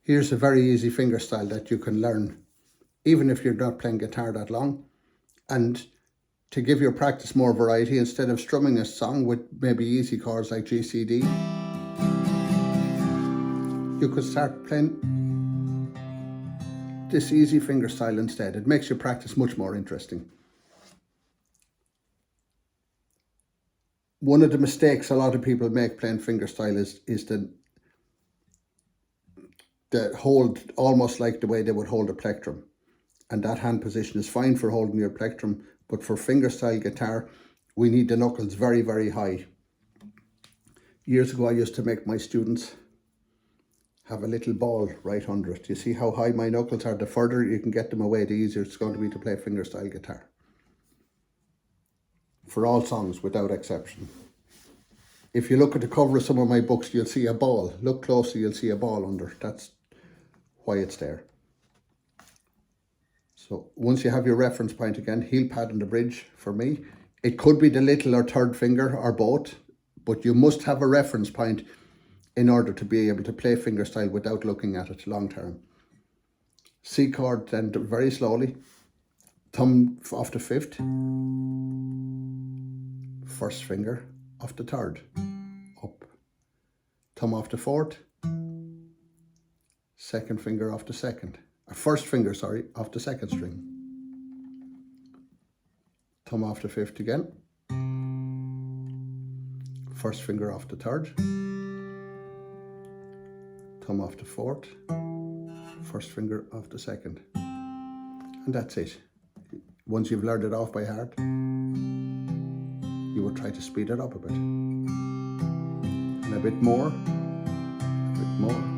Here's a very easy fingerstyle that you can learn even if you're not playing guitar that long. And to give your practice more variety, instead of strumming a song with maybe easy chords like G, C, D, you could start playing this easy fingerstyle instead. It makes your practice much more interesting. One of the mistakes a lot of people make playing fingerstyle is the hold almost like the way they would hold a plectrum. And that hand position is fine for holding your plectrum, but for fingerstyle guitar, we need the knuckles very, very high. Years ago, I used to make my students have a little ball right under it. You see how high my knuckles are? The further you can get them away, the easier it's going to be to play fingerstyle guitar. For all songs, without exception. If you look at the cover of some of my books, you'll see a ball. Look closely, you'll see a ball under. That's why it's there. So once you have your reference point again, heel pad on the bridge for me. It could be the little or third finger or both, but you must have a reference point in order to be able to play fingerstyle without looking at it long term. C chord then very slowly. Thumb off the fifth. First finger off the third. Up. Thumb off the fourth. Second finger off the second. First finger, sorry, off the second string. Thumb off the fifth again. First finger off the third. Thumb off the fourth. First finger off the second. And that's it. Once you've learned it off by heart, you would try to speed it up a bit. And a bit more, a bit more.